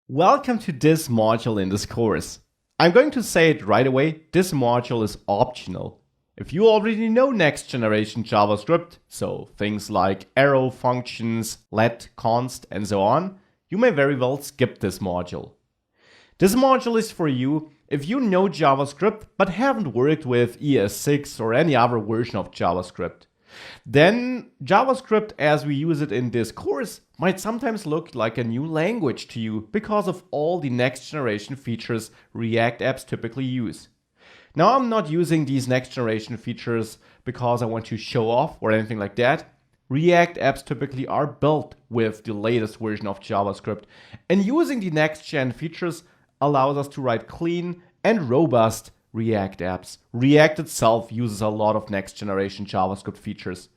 Welcome to this module in this course. I'm going to say it right away, this module is optional. If you already know next generation JavaScript, so things like arrow functions, let, const, and so on, you may very well skip this module. This module is for you if you know JavaScript but haven't worked with ES6 or any other version of JavaScript. Then JavaScript as we use it in this course might sometimes look like a new language to you because of all the next generation features React apps typically use. Now I'm not using these next generation features because I want to show off or anything like that. React apps typically are built with the latest version of JavaScript, and using the next gen features allows us to write clean and robust React apps. React itself uses a lot of next generation JavaScript features.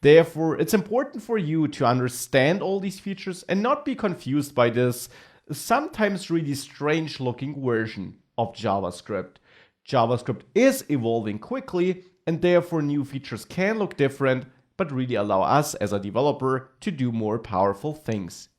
Therefore, it's important for you to understand all these features and not be confused by this sometimes really strange looking version of JavaScript. JavaScript is evolving quickly, and therefore new features can look different, but really allow us as a developer to do more powerful things.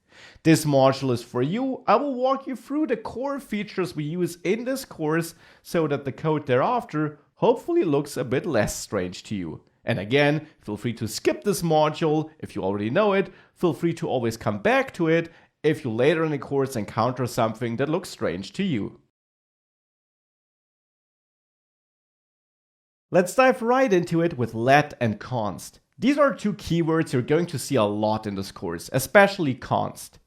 This module is for you. I will walk you through the core features we use in this course so that the code thereafter hopefully looks a bit less strange to you. And again, feel free to skip this module if you already know it. Feel free to always come back to it if you later in the course encounter something that looks strange to you. Let's dive right into it with let and const. These are two keywords you're going to see a lot in this course, especially const.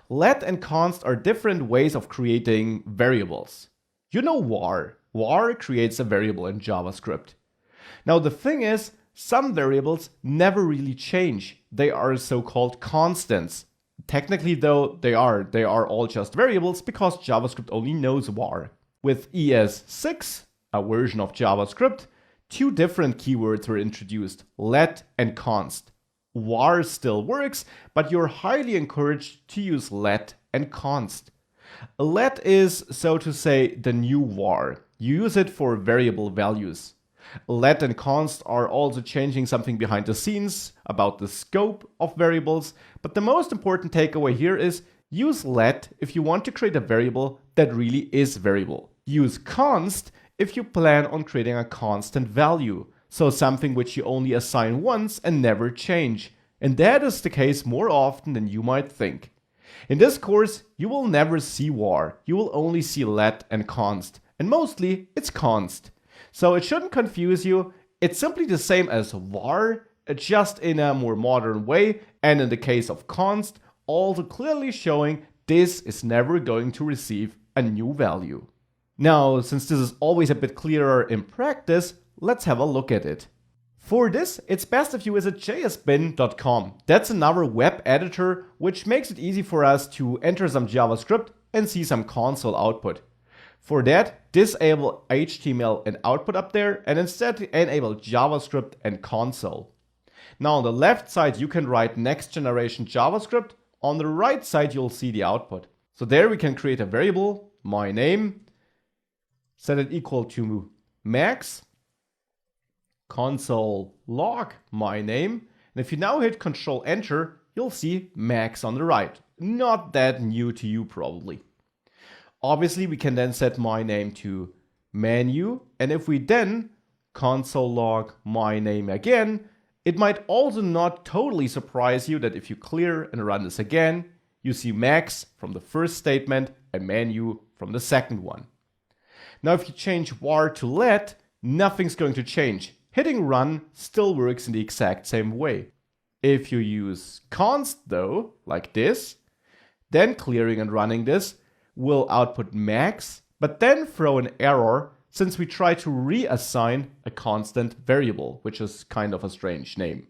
Let and const are different ways of creating variables. You know var. Var creates a variable in JavaScript. Now the thing is, some variables never really change. They are so-called constants. Technically though, they are all just variables because JavaScript only knows var. With ES6, a version of JavaScript, two different keywords were introduced, let and const. Var still works, but you're highly encouraged to use let and const. Let is, so to say, the new var. You use it for variable values. Let and const are also changing something behind the scenes about the scope of variables, but the most important takeaway here is use let if you want to create a variable that really is variable. Use const if you plan on creating a constant value, so something which you only assign once and never change. And that is the case more often than you might think. In this course, you will never see var, you will only see let and const, and mostly it's const. So it shouldn't confuse you, it's simply the same as var, just in a more modern way, and in the case of const, also clearly showing this is never going to receive a new value. Now, since this is always a bit clearer in practice, let's have a look at it. For this, it's best if you visit jsbin.com. That's another web editor which makes it easy for us to enter some JavaScript and see some console output. For that, disable HTML and output up there and instead enable JavaScript and console. Now on the left side you can write next generation JavaScript. On the right side you'll see the output. So there we can create a variable, my name, set it equal to max, console log my name, and if you now hit Control Enter, you'll see max on the right. Not that new to you probably. Obviously we can then set my name to menu, and if we then console log my name again, it might also not totally surprise you that if you clear and run this again, you see max from the first statement and menu from the second one. Now if you change var to let, nothing's going to change. Hitting run still works in the exact same way. If you use const though, like this, then clearing and running this will output max, but then throw an error since we try to reassign a constant variable, which is kind of a strange name.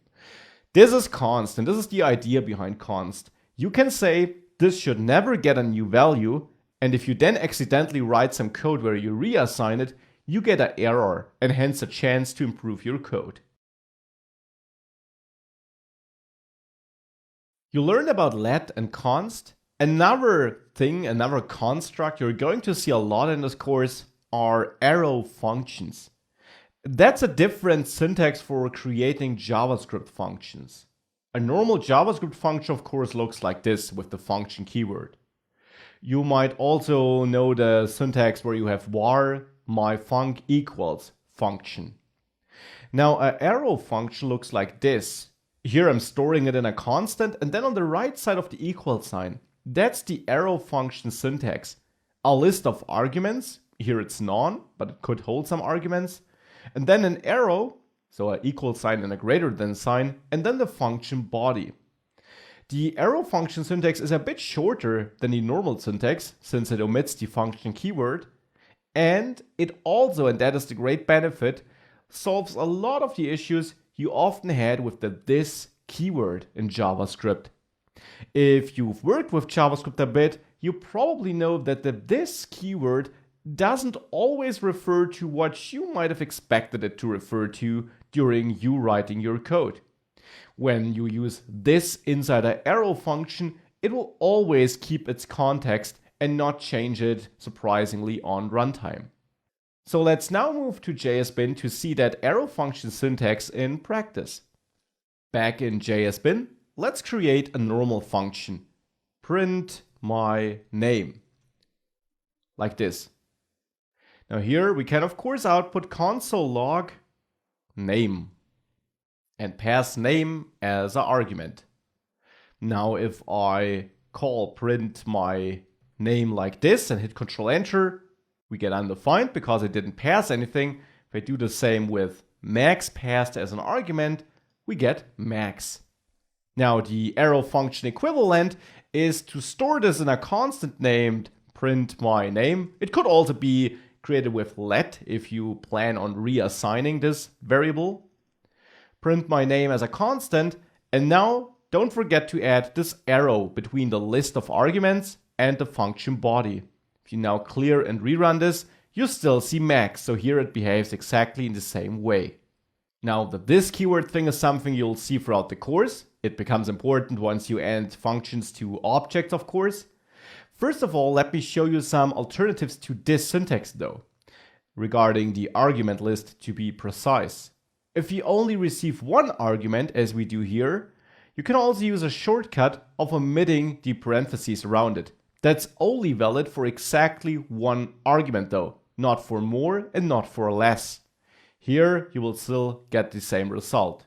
This is const, and this is the idea behind const. You can say this should never get a new value, and if you then accidentally write some code where you reassign it, you get an error and hence a chance to improve your code. You learned about let and const. Another thing, another construct you're going to see a lot in this course are arrow functions. That's a different syntax for creating JavaScript functions. A normal JavaScript function, of course, looks like this with the function keyword. You might also know the syntax where you have var myfunc equals function. Now, an arrow function looks like this. Here I'm storing it in a constant, and then on the right side of the equal sign, that's the arrow function syntax. A list of arguments, here it's none, but it could hold some arguments, and then an arrow, so an equal sign and a greater than sign, and then the function body. The arrow function syntax is a bit shorter than the normal syntax, since it omits the function keyword, and it also, and that is the great benefit, solves a lot of the issues you often had with the this keyword in JavaScript. If you've worked with JavaScript a bit, you probably know that the this keyword doesn't always refer to what you might have expected it to refer to during you writing your code. When you use this inside an arrow function, it will always keep its context and not change it surprisingly on runtime. So let's now move to JSBin to see that arrow function syntax in practice. Back in JSBin, let's create a normal function. Print my name. Like this. Now here we can of course output console log name and pass name as an argument. Now if I call print my name like this and hit Ctrl Enter, we get undefined because it didn't pass anything. If I do the same with max passed as an argument, we get max. Now the arrow function equivalent is to store this in a constant named print my name. It could also be created with let if you plan on reassigning this variable. Print my name as a constant, and now don't forget to add this arrow between the list of arguments and the function body. If you now clear and rerun this, you still see max, so here it behaves exactly in the same way. Now the this keyword thing is something you'll see throughout the course. It becomes important once you add functions to objects, of course. First of all, let me show you some alternatives to this syntax though, regarding the argument list to be precise. If you only receive one argument, as we do here, you can also use a shortcut of omitting the parentheses around it. That's only valid for exactly one argument though, not for more and not for less. Here you will still get the same result.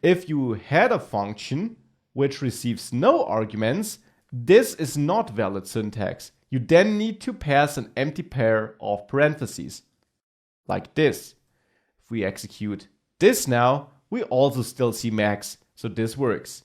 If you had a function which receives no arguments, this is not valid syntax. You then need to pass an empty pair of parentheses, like this. If we execute this now, we also still see max, so this works.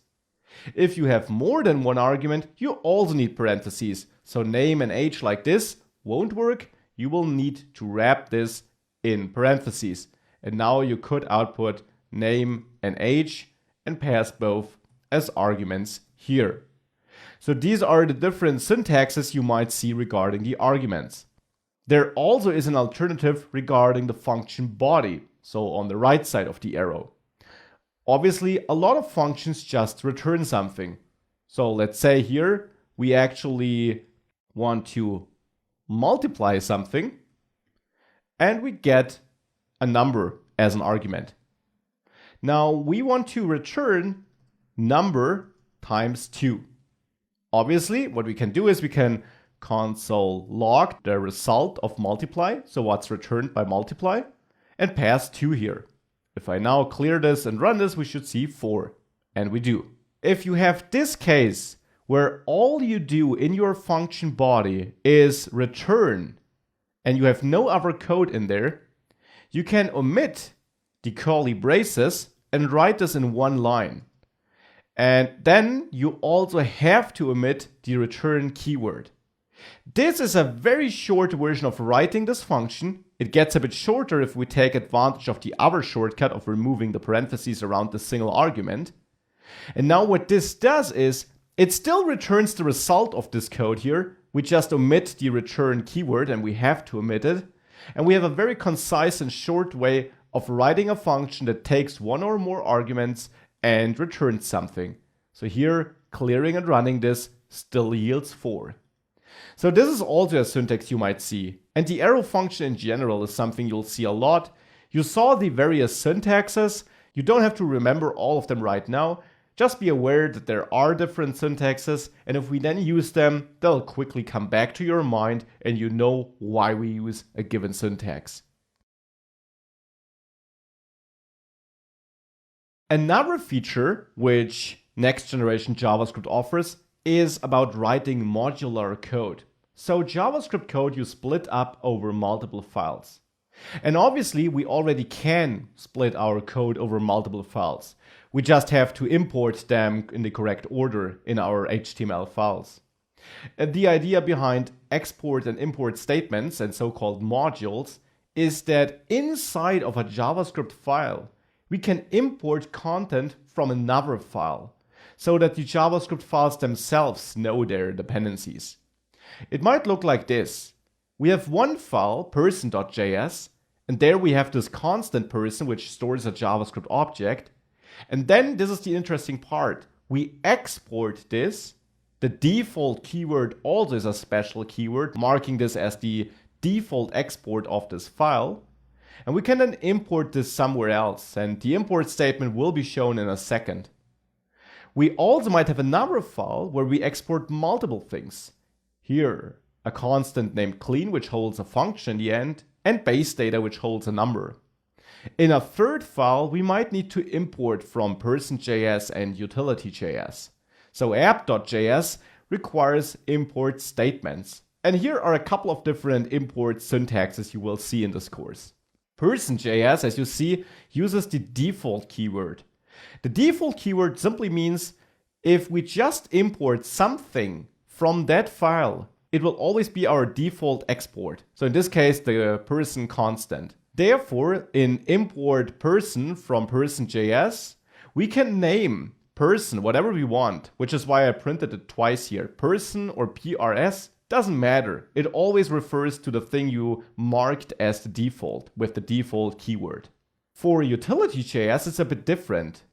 If you have more than one argument, you also need parentheses, so name and age like this won't work. You will need to wrap this in parentheses. And now you could output name and age and pass both as arguments here. So these are the different syntaxes you might see regarding the arguments. There also is an alternative regarding the function body, so on the right side of the arrow. Obviously, a lot of functions just return something. So let's say here we actually want to multiply something and we get a number as an argument. Now we want to return number times 2. Obviously, what we can do is we can console log the result of multiply, so what's returned by multiply, and pass 2 here. If I now clear this and run this, we should see 4, and we do. If you have this case where all you do in your function body is return, and you have no other code in there, you can omit the curly braces and write this in one line. And then you also have to omit the return keyword. This is a very short version of writing this function. It gets a bit shorter if we take advantage of the other shortcut of removing the parentheses around the single argument. And now what this does is it still returns the result of this code here. We just omit the return keyword, and we have to omit it. And we have a very concise and short way of writing a function that takes one or more arguments and returns something. So here, clearing and running this still yields 4. So this is also a syntax you might see. And the arrow function in general is something you'll see a lot. You saw the various syntaxes. You don't have to remember all of them right now. Just be aware that there are different syntaxes, and if we then use them, they'll quickly come back to your mind and you know why we use a given syntax. Another feature which next generation JavaScript offers is about writing modular code. So JavaScript code you split up over multiple files. And obviously we already can split our code over multiple files. We just have to import them in the correct order in our HTML files. The idea behind export and import statements and so-called modules is that inside of a JavaScript file, we can import content from another file so that the JavaScript files themselves know their dependencies. It might look like this. We have one file, person.js, and there we have this constant person which stores a JavaScript object. And then this is the interesting part. We export this. The default keyword also is a special keyword, marking this as the default export of this file. And we can then import this somewhere else, and the import statement will be shown in a second. We also might have another file where we export multiple things. Here, a constant named clean, which holds a function in the end, and base data, which holds a number. In a third file, we might need to import from person.js and utility.js. So app.js requires import statements. And here are a couple of different import syntaxes you will see in this course. Person.js, as you see, uses the default keyword. The default keyword simply means if we just import something from that file, it will always be our default export. So in this case, the person constant. Therefore, in import person from person.js, we can name person whatever we want, which is why I printed it twice here. Person or PRS doesn't matter. It always refers to the thing you marked as the default with the default keyword. For utility.js, it's a bit different.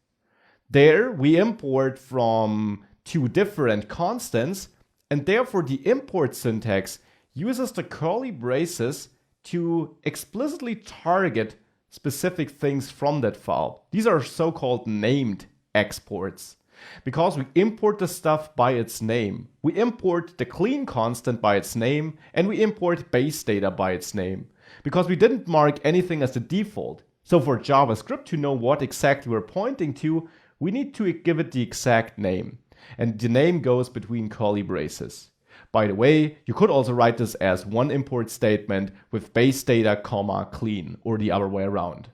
There we import from two different constants, and therefore the import syntax uses the curly braces to explicitly target specific things from that file. These are so-called named exports. Because we import the stuff by its name. We import the clean constant by its name, and we import base data by its name. Because we didn't mark anything as the default. So for JavaScript to know what exactly we're pointing to, we need to give it the exact name. And the name goes between curly braces. By the way, you could also write this as one import statement with base data, comma, clean, or the other way around.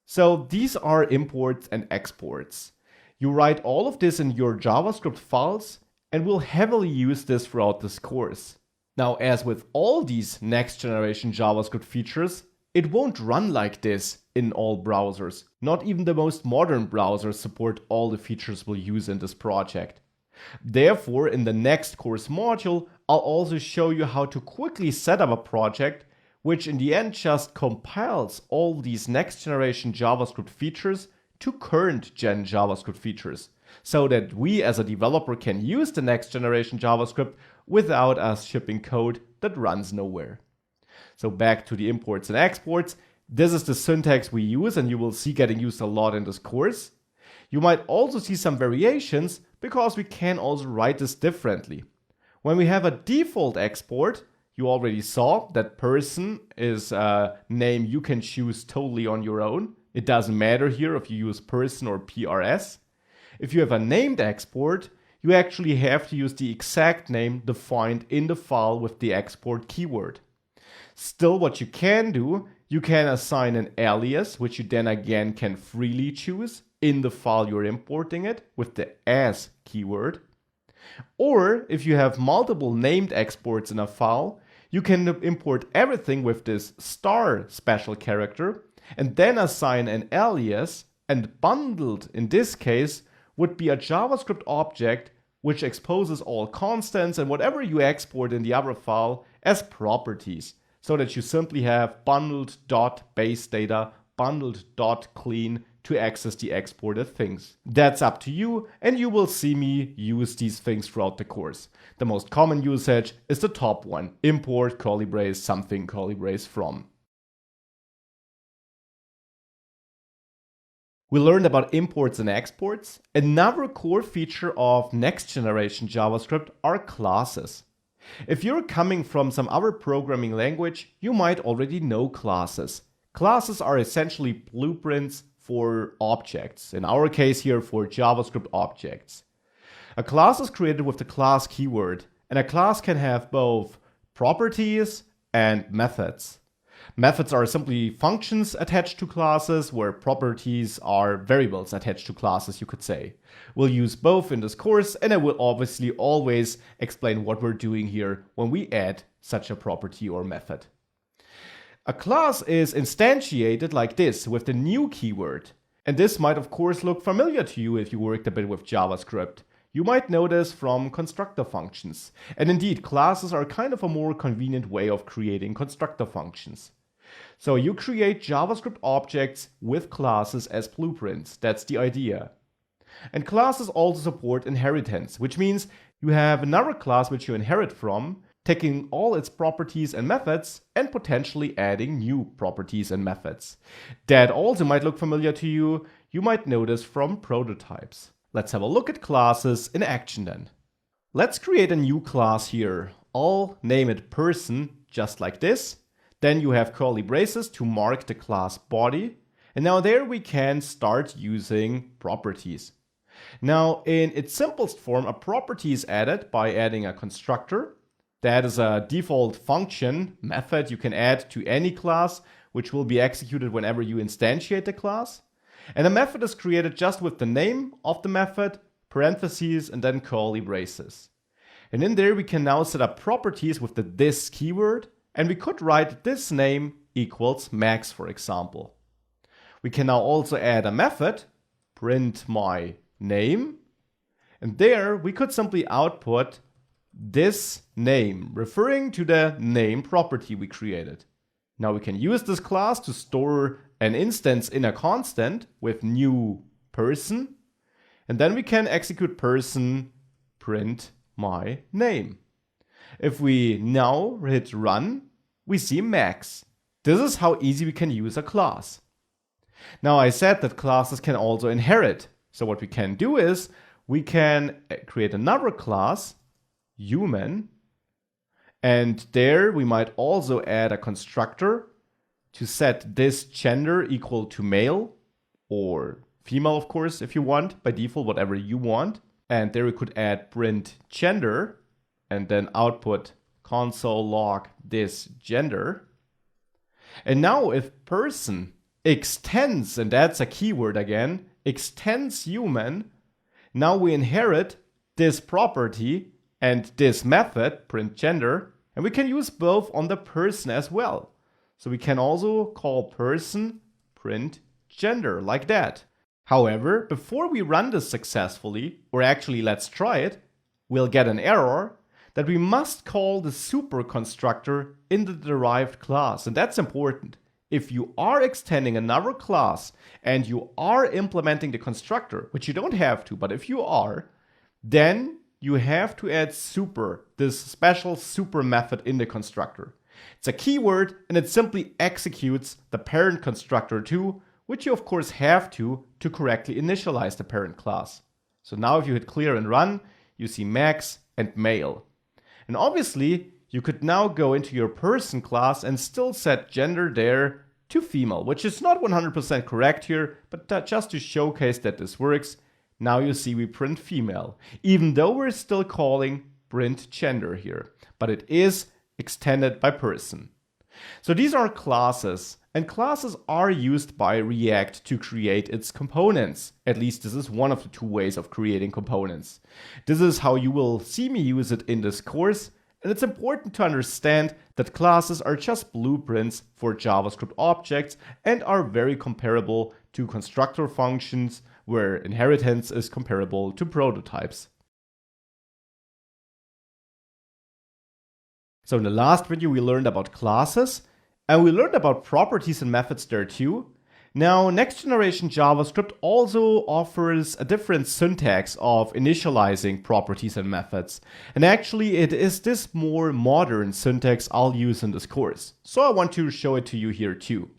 So these are imports and exports. You write all of this in your JavaScript files, and we'll heavily use this throughout this course. Now, as with all these next generation JavaScript features, it won't run like this in all browsers. Not even the most modern browsers support all the features we'll use in this project. Therefore, in the next course module, I'll also show you how to quickly set up a project which in the end just compiles all these next generation JavaScript features to current gen JavaScript features, so that we as a developer can use the next generation JavaScript without us shipping code that runs nowhere. So back to the imports and exports, this is the syntax we use and you will see getting used a lot in this course. You might also see some variations because we can also write this differently. When we have a default export, you already saw that person is a name you can choose totally on your own. It doesn't matter here if you use person or PRS. If you have a named export, you actually have to use the exact name defined in the file with the export keyword. Still, what you can do, you can assign an alias, which you then again can freely choose in the file you're importing it with the as keyword. Or if you have multiple named exports in a file, you can import everything with this star special character and then assign an alias, and bundled in this case would be a JavaScript object which exposes all constants and whatever you export in the other file as properties, so that you simply have bundled.basedata, bundled.clean to access the exported things. That's up to you, and you will see me use these things throughout the course. The most common usage is the top one, import curly brace something curly brace from. We learned about imports and exports. Another core feature of next generation JavaScript are classes. If you're coming from some other programming language, you might already know classes. Classes are essentially blueprints for objects, in our case here for JavaScript objects. A class is created with the class keyword, and a class can have both properties and methods. Methods are simply functions attached to classes, where properties are variables attached to classes, you could say. We'll use both in this course, and I will obviously always explain what we're doing here when we add such a property or method. A class is instantiated like this with the new keyword. And this might of course look familiar to you if you worked a bit with JavaScript. You might know this from constructor functions. And indeed, classes are kind of a more convenient way of creating constructor functions. So you create JavaScript objects with classes as blueprints. That's the idea. And classes also support inheritance, which means you have another class which you inherit from, taking all its properties and methods and potentially adding new properties and methods. That also might look familiar to you. You might know this from prototypes. Let's have a look at classes in action then. Let's create a new class here. I'll name it person, just like this. Then you have curly braces to mark the class body. And now there we can start using properties. Now in its simplest form, a property is added by adding a constructor. That is a default function method you can add to any class, which will be executed whenever you instantiate the class. And a method is created just with the name of the method, parentheses, and then curly braces. And in there we can now set up properties with the this keyword, and we could write this name equals max, for example. We can now also add a method, print my name, and there we could simply output this name, referring to the name property we created. Now we can use this class to store an instance in a constant with new person, and then we can execute person print my name. If we now hit run, we see max. This is how easy we can use a class. Now I said that classes can also inherit. So what we can do is we can create another class, human, and there we might also add a constructor to set this gender equal to male or female, of course, if you want, by default, whatever you want. And there we could add print gender and then output console log this gender. And now if person extends, and that's a keyword again, extends human, now we inherit this property and this method, print gender, and we can use both on the person as well. So we can also call person print gender like that. However, before we run this successfully, or actually let's try it, we'll get an error that we must call the super constructor in the derived class. And that's important. If you are extending another class and you are implementing the constructor, which you don't have to, but if you are, then you have to add super, this special super method in the constructor. It's a keyword and it simply executes the parent constructor too, which you of course have to correctly initialize the parent class. So now if you hit clear and run, you see max and male. And obviously you could now go into your person class and still set gender there to female, which is not 100% correct here, but just to showcase that this works, now you see we print female, even though we're still calling print gender here, but it is extended by person. So these are classes, and classes are used by React to create its components. At least this is one of the two ways of creating components. This is how you will see me use it in this course, and it's important to understand that classes are just blueprints for JavaScript objects and are very comparable to constructor functions, where inheritance is comparable to prototypes. So in the last video we learned about classes, and we learned about properties and methods there too. Now next generation JavaScript also offers a different syntax of initializing properties and methods. And actually it is this more modern syntax I'll use in this course. So I want to show it to you here too.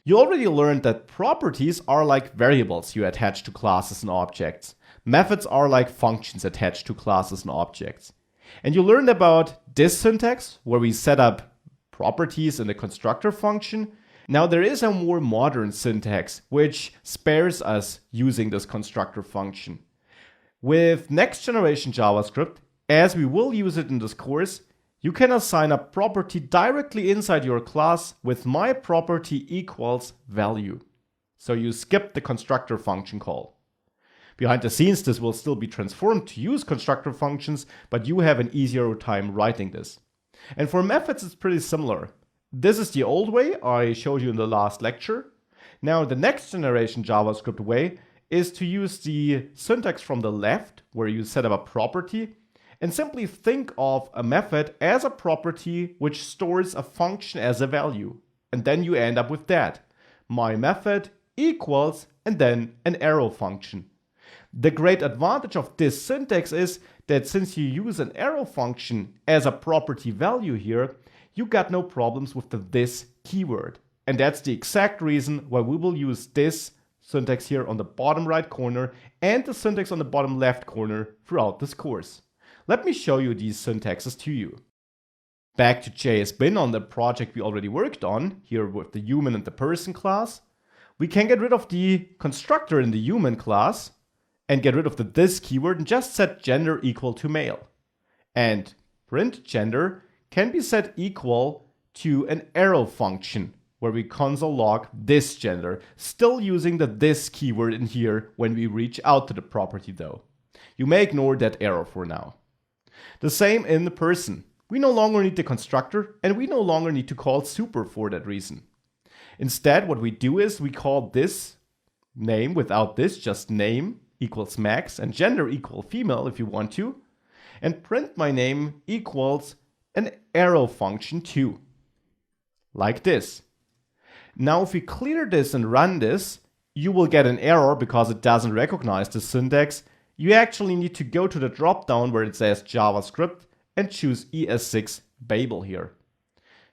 You already learned that properties are like variables you attach to classes and objects. Methods are like functions attached to classes and objects. And you learned about this syntax, where we set up properties in the constructor function. Now there is a more modern syntax, which spares us using this constructor function. With next-generation JavaScript, as we will use it in this course, you can assign a property directly inside your class with myProperty=value. So you skip the constructor function call. Behind the scenes, this will still be transformed to use constructor functions, but you have an easier time writing this. And for methods, it's pretty similar. This is the old way I showed you in the last lecture. Now, the next generation JavaScript way is to use the syntax from the left, where you set up a property, and simply think of a method as a property which stores a function as a value. And then you end up with that. My method equals, and then an arrow function. The great advantage of this syntax is that since you use an arrow function as a property value here, you got no problems with the this keyword. And that's the exact reason why we will use this syntax here on the bottom right corner and the syntax on the bottom left corner throughout this course. Let me show you these syntaxes to you. Back to JSBin on the project we already worked on, here with the human and the person class. We can get rid of the constructor in the human class and get rid of the this keyword and just set gender equal to male. And print gender can be set equal to an arrow function where we console log this gender, still using the this keyword in here when we reach out to the property though. You may ignore that arrow for now. The same in the person. We no longer need the constructor and we no longer need to call super for that reason. Instead, what we do is we call this name without this, just name equals max and gender equal female if you want to, and print my name equals an arrow function too, like this. Now if we clear this and run this, you will get an error because it doesn't recognize the syntax. You actually need to go to the dropdown where it says JavaScript and choose ES6 Babel here.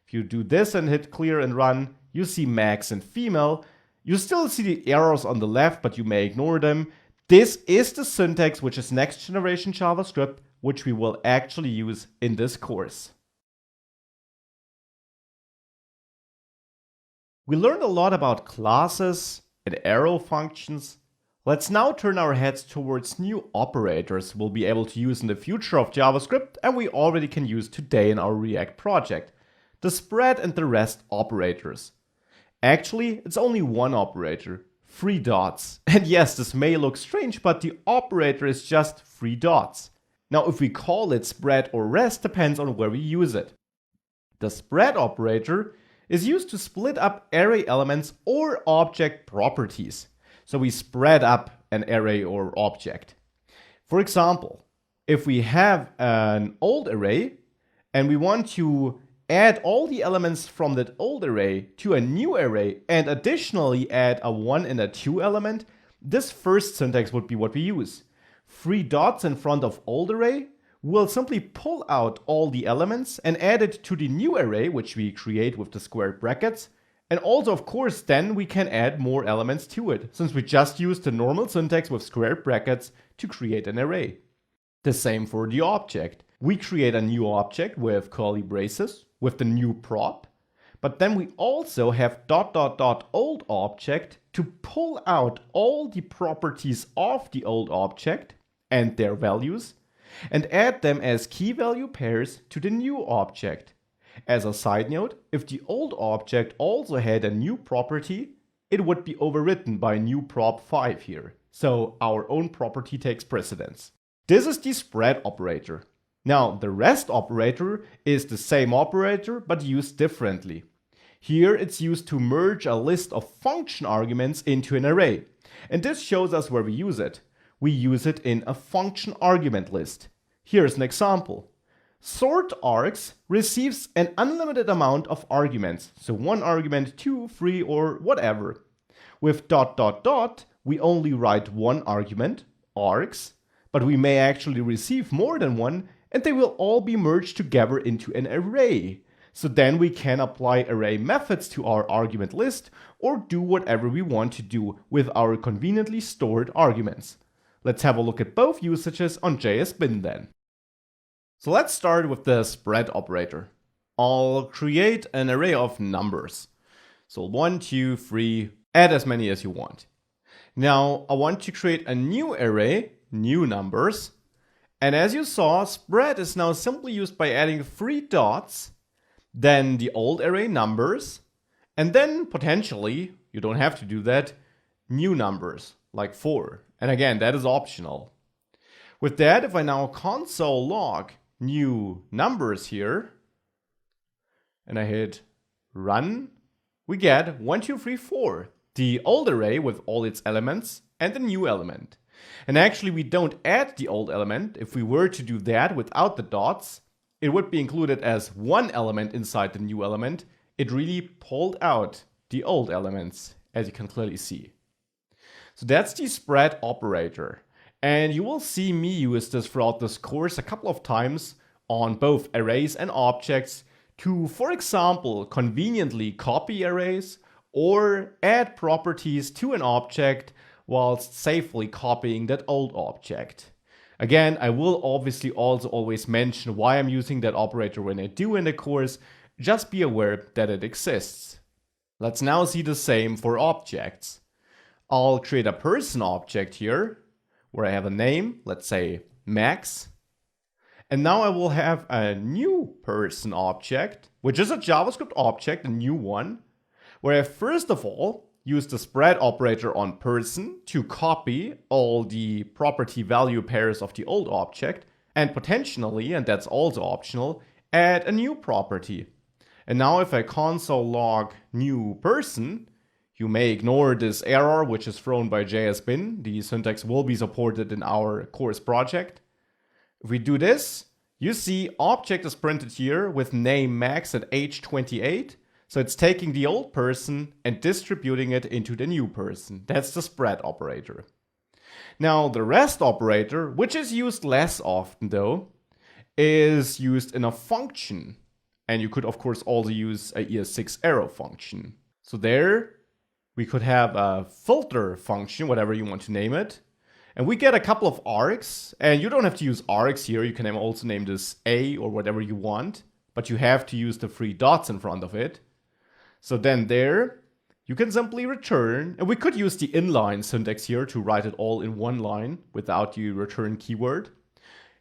If you do this and hit clear and run, you see max and female. You still see the errors on the left, but you may ignore them. This is the syntax which is next generation JavaScript, which we will actually use in this course. We learned a lot about classes and arrow functions. Let's now turn our heads towards new operators we'll be able to use in the future of JavaScript and we already can use today in our React project, the spread and the rest operators. Actually, it's only one operator, 3 dots. And yes, this may look strange, but the operator is just 3 dots. Now, if we call it spread or rest depends on where we use it. The spread operator is used to split up array elements or object properties. So we spread up an array or object. For example, if we have an old array and we want to add all the elements from that old array to a new array and additionally add a 1 and a 2 element, this first syntax would be what we use. 3 dots in front of old array will simply pull out all the elements and add it to the new array, which we create with the square brackets. And also, of course, then we can add more elements to it, since we just used the normal syntax with square brackets to create an array. The same for the object. We create a new object with curly braces, with the new prop, but then we also have ... old object to pull out all the properties of the old object and their values, and add them as key value pairs to the new object. As a side note, if the old object also had a new property, it would be overwritten by new prop 5 here. So our own property takes precedence. This is the spread operator. Now, the rest operator is the same operator, but used differently. Here it's used to merge a list of function arguments into an array. And this shows us where we use it. We use it in a function argument list. Here's an example. Sort args receives an unlimited amount of arguments. So 1 argument, 2, 3, or whatever. With ... we only write 1 argument, args, but we may actually receive more than 1, and they will all be merged together into an array. So then we can apply array methods to our argument list or do whatever we want to do with our conveniently stored arguments. Let's have a look at both usages on JSBin then. So let's start with the spread operator. I'll create an array of numbers. So 1, 2, 3, add as many as you want. Now I want to create a new array, new numbers. And as you saw, spread is now simply used by adding 3 dots, then the old array numbers, and then potentially, you don't have to do that, new numbers, like 4. And again, that is optional. With that, if I now console log new numbers here, and I hit run, we get 1, 2, 3, 4, the old array with all its elements and the new element. And actually, we don't add the old element. If we were to do that without the dots, it would be included as one element inside the new element. It really pulled out the old elements, as you can clearly see. So that's the spread operator. And you will see me use this throughout this course a couple of times on both arrays and objects to, for example, conveniently copy arrays or add properties to an object whilst safely copying that old object. Again, I will obviously also always mention why I'm using that operator when I do in the course. Just be aware that it exists. Let's now see the same for objects. I'll create a person object here where I have a name, let's say Max. And now I will have a new person object, which is a JavaScript object, a new one, where I first of all use the spread operator on person to copy all the property value pairs of the old object, and potentially, and that's also optional, add a new property. And now if I console log new person, you may ignore this error which is thrown by JSBin. The syntax will be supported in our course project. If we do this, you see object is printed here with name Max and age 28. So it's taking the old person and distributing it into the new person. That's the spread operator. Now the rest operator, which is used less often though, is used in a function. And you could of course also use a ES6 arrow function. So there we could have a filter function, whatever you want to name it. And we get a couple of args, and you don't have to use args here. You can also name this A or whatever you want, but you have to use the 3 dots in front of it. So then there, you can simply return, and we could use the inline syntax here to write it all in one line without the return keyword.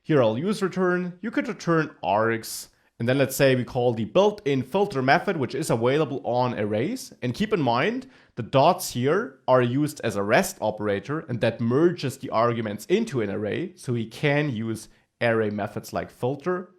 Here I'll use return. You could return args, and then let's say we call the built-in filter method, which is available on arrays. And keep in mind, the dots here are used as a rest operator, and that merges the arguments into an array, so we can use array methods like filter.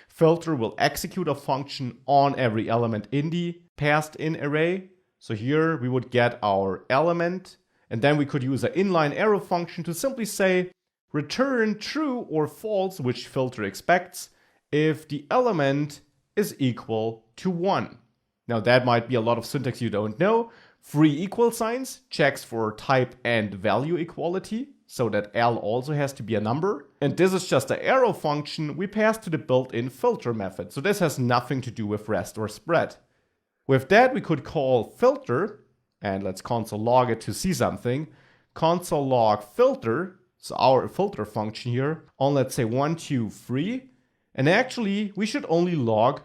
Filter will execute a function on every element in the passed in array. So here we would get our element, and then we could use an inline arrow function to simply say return true or false, which filter expects, if the element is equal to 1. Now that might be a lot of syntax you don't know. 3 equal signs checks for type and value equality, so that L also has to be a number. And this is just an arrow function we pass to the built-in filter method. So this has nothing to do with rest or spread. With that, we could call filter, and let's console log it to see something. Console log filter, so our filter function here, on let's say 1, 2, 3. And actually, we should only log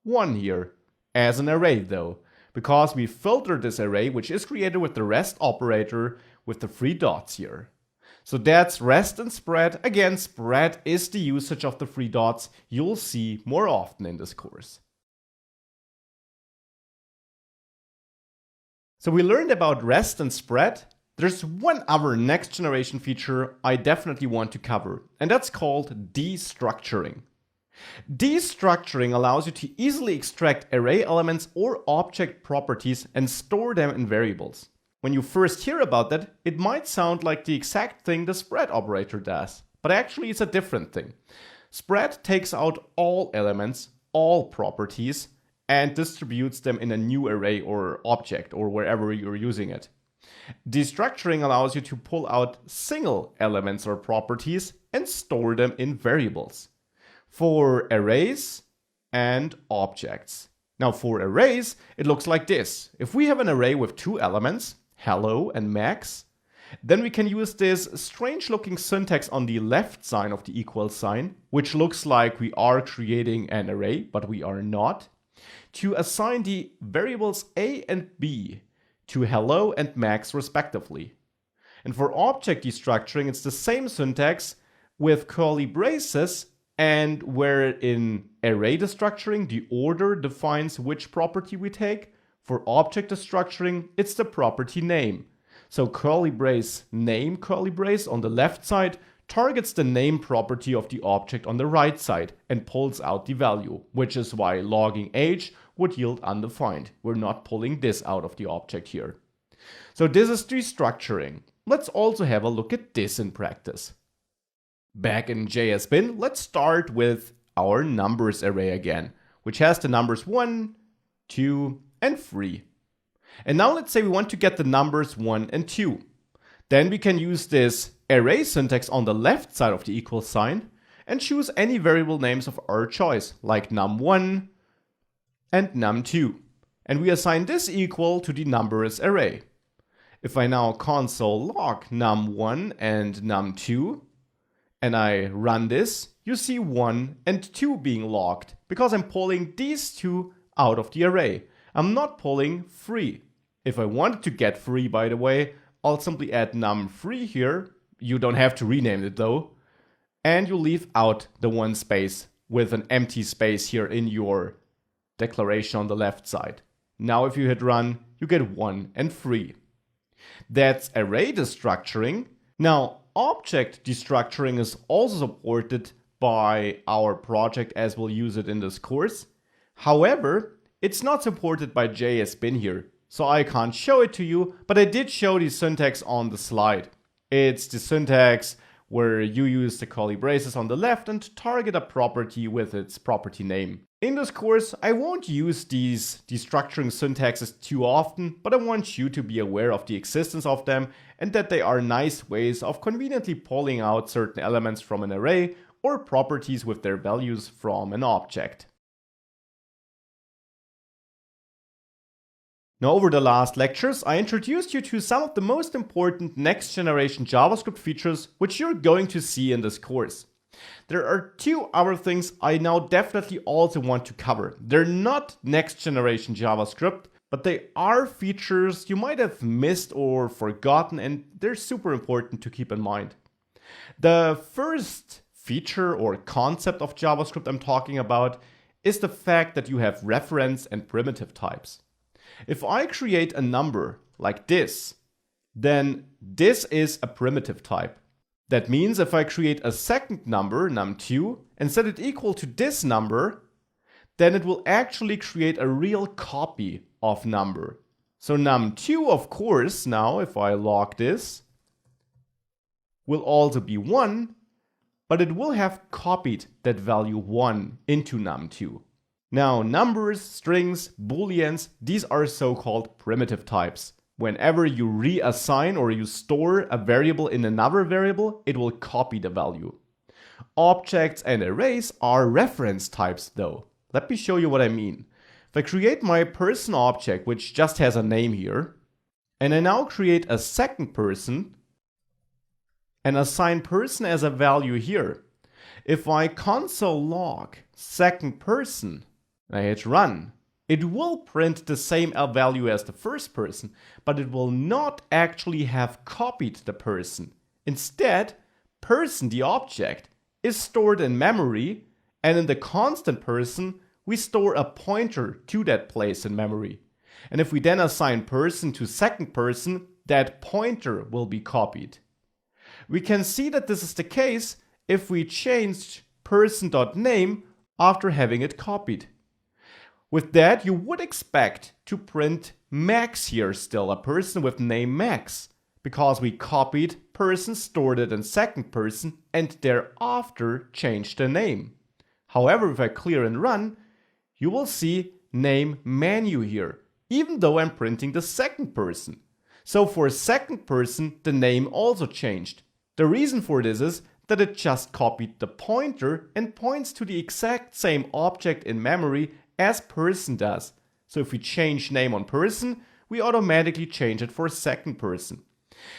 1 here, as an array though, because we filtered this array, which is created with the rest operator with the 3 dots here. So that's rest and spread. Again, spread is the usage of the 3 dots you'll see more often in this course. So we learned about rest and spread. There's one other next generation feature I definitely want to cover, and that's called destructuring. Destructuring allows you to easily extract array elements or object properties and store them in variables. When you first hear about that, it might sound like the exact thing the spread operator does, but actually it's a different thing. Spread takes out all elements, all properties, and distributes them in a new array or object or wherever you're using it. Destructuring allows you to pull out single elements or properties and store them in variables. For arrays, and objects. Now for arrays, it looks like this. If we have an array with two elements, hello and max, then we can use this strange looking syntax on the left side of the equal sign, which looks like we are creating an array, but we are not, to assign the variables a and b to hello and max respectively. And for object destructuring, it's the same syntax with curly braces, and where in array destructuring, the order defines which property we take. For object destructuring, it's the property name. So curly brace name curly brace on the left side targets the name property of the object on the right side and pulls out the value, which is why logging age would yield undefined. We're not pulling this out of the object here. So this is destructuring. Let's also have a look at this in practice. Back in JSBin, let's start with our numbers array again, which has the numbers 1, 2, and 3. And now let's say we want to get the numbers 1 and 2. Then we can use this array syntax on the left side of the equal sign and choose any variable names of our choice, like num1 and num2. And we assign this equal to the numbers array. If I now console log num1 and num2, and I run this, you see 1 and 2 being logged, because I'm pulling these two out of the array. I'm not pulling 3. If I wanted to get 3, by the way, I'll simply add num3 here. You don't have to rename it though. And you leave out the one space with an empty space here in your declaration on the left side. Now if you hit run, you get 1 and 3. That's array destructuring. Now, object destructuring is also supported by our project as we'll use it in this course. However, it's not supported by JSBin here, so I can't show it to you, but I did show the syntax on the slide. It's the syntax where you use the curly braces on the left and target a property with its property name. In this course, I won't use these destructuring syntaxes too often, but I want you to be aware of the existence of them and that they are nice ways of conveniently pulling out certain elements from an array or properties with their values from an object. Now, over the last lectures, I introduced you to some of the most important next-generation JavaScript features which you're going to see in this course. There are two other things I now definitely also want to cover. They're not next-generation JavaScript, but they are features you might have missed or forgotten, and they're super important to keep in mind. The first feature or concept of JavaScript I'm talking about is the fact that you have reference and primitive types. If I create a number like this, then this is a primitive type. That means if I create a second number, num2, and set it equal to this number, then it will actually create a real copy of number. So num2, of course, now if I log this, will also be 1, but it will have copied that value 1 into num2. Now, numbers, strings, booleans, these are so-called primitive types. Whenever you reassign or you store a variable in another variable, it will copy the value. Objects and arrays are reference types though. Let me show you what I mean. If I create my person object, which just has a name here, and I now create a second person and assign person as a value here, if I console log second person, and I hit run, it will print the same value as the first person, but it will not actually have copied the person. Instead, person, the object, is stored in memory, and in the constant person, we store a pointer to that place in memory. And if we then assign person to second person, that pointer will be copied. We can see that this is the case if we change person.name after having it copied. With that, you would expect to print Max here still, a person with name Max, because we copied person, stored it in second person, and thereafter changed the name. However, if I clear and run, you will see name Manu here, even though I'm printing the second person. So for second person, the name also changed. The reason for this is that it just copied the pointer and points to the exact same object in memory as person does. So if we change name on person, we automatically change it for second person.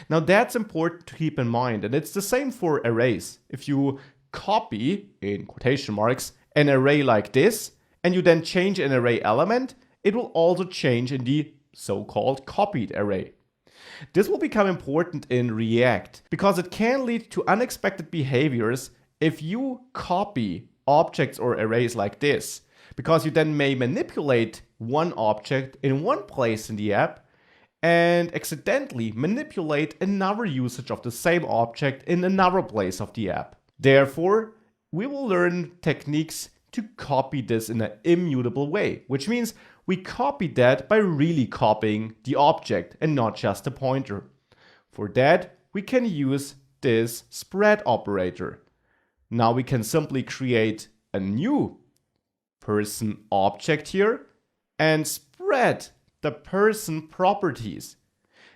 Now that's important to keep in mind, and it's the same for arrays. If you copy, in quotation marks, an array like this, and you then change an array element, it will also change in the so-called copied array. This will become important in React because it can lead to unexpected behaviors if you copy objects or arrays like this, because you then may manipulate one object in one place in the app and accidentally manipulate another usage of the same object in another place of the app. Therefore, we will learn techniques to copy this in an immutable way, which means we copy that by really copying the object and not just the pointer. For that, we can use this spread operator. Now we can simply create a new person object here and spread the person properties.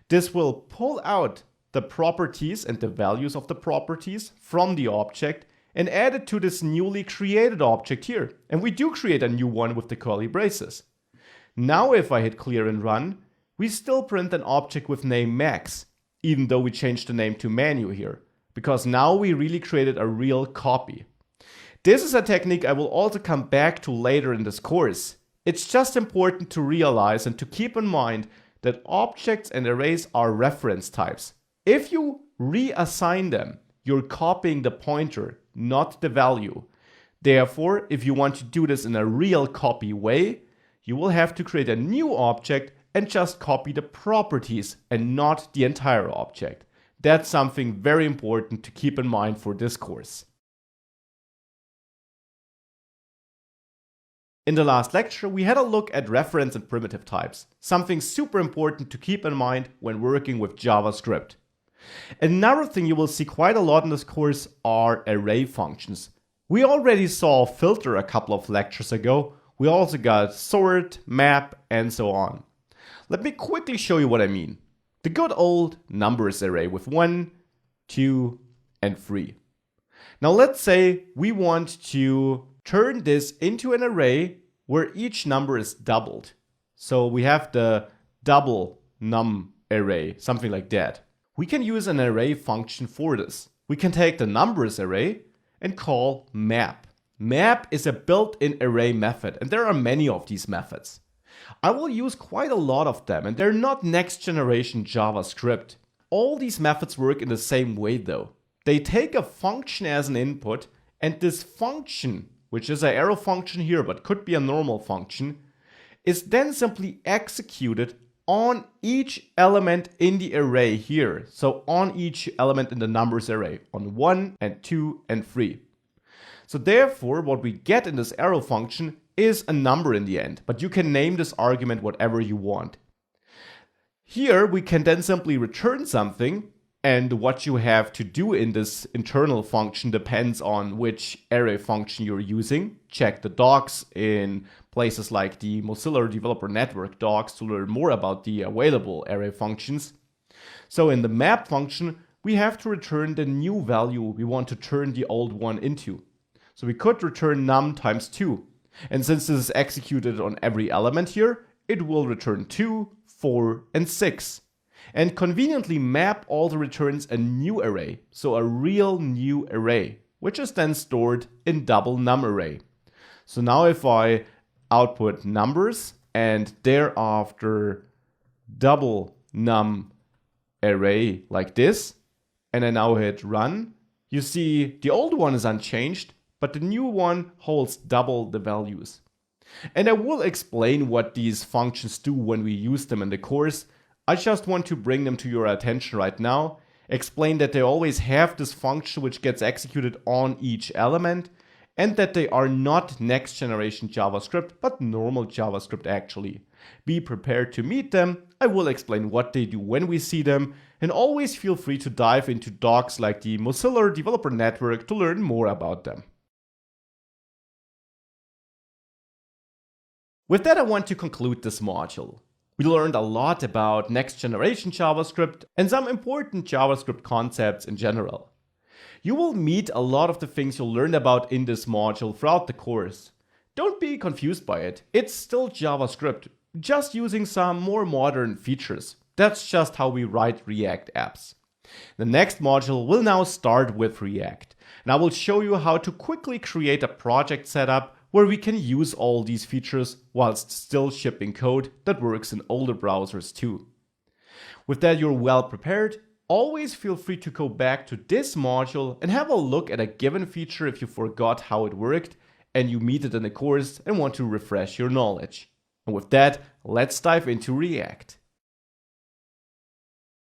This will pull out the properties and the values of the properties from the object and add it to this newly created object here. And we do create a new one with the curly braces. Now if I hit clear and run, we still print an object with name Max, even though we changed the name to Manu here, because now we really created a real copy. This is a technique I will also come back to later in this course. It's just important to realize and to keep in mind that objects and arrays are reference types. If you reassign them, you're copying the pointer, not the value. Therefore, if you want to do this in a real copy way, you will have to create a new object and just copy the properties and not the entire object. That's something very important to keep in mind for this course. In the last lecture, we had a look at reference and primitive types, something super important to keep in mind when working with JavaScript. Another thing you will see quite a lot in this course are array functions. We already saw filter a couple of lectures ago. We also got sort, map, and so on. Let me quickly show you what I mean. The good old numbers array with 1, 2, and 3. Now let's say we want to turn this into an array where each number is doubled. So we have the double num array, something like that. We can use an array function for this. We can take the numbers array and call map. Map is a built-in array method, and there are many of these methods. I will use quite a lot of them, and they're not next-generation JavaScript. All these methods work in the same way though. They take a function as an input, and this function, which is an arrow function here but could be a normal function, is then simply executed on each element in the array here. So on each element in the numbers array, on 1 and 2 and 3. So therefore, what we get in this arrow function is a number in the end, but you can name this argument whatever you want. Here we can then simply return something, and what you have to do in this internal function depends on which array function you're using. Check the docs in places like the Mozilla Developer Network docs to learn more about the available array functions. So in the map function, we have to return the new value we want to turn the old one into. So we could return num times 2. And since this is executed on every element here, it will return 2, 4, and 6. And conveniently map also returns a new array, so a real new array, which is then stored in double num array. So now if I output numbers and thereafter double num array like this, and I now hit run, you see the old one is unchanged, but the new one holds double the values. And I will explain what these functions do when we use them in the course. I just want to bring them to your attention right now, explain that they always have this function which gets executed on each element, and that they are not next generation JavaScript, but normal JavaScript actually. Be prepared to meet them. I will explain what they do when we see them, and always feel free to dive into docs like the Mozilla Developer Network to learn more about them. With that, I want to conclude this module. We learned a lot about next generation JavaScript and some important JavaScript concepts in general. You will meet a lot of the things you'll learn about in this module throughout the course. Don't be confused by it. It's still JavaScript, just using some more modern features. That's just how we write React apps. The next module will now start with React, and I will show you how to quickly create a project setup where we can use all these features whilst still shipping code that works in older browsers too. With that, you're well prepared. Always feel free to go back to this module and have a look at a given feature if you forgot how it worked and you meet it in the course and want to refresh your knowledge. And with that, let's dive into React.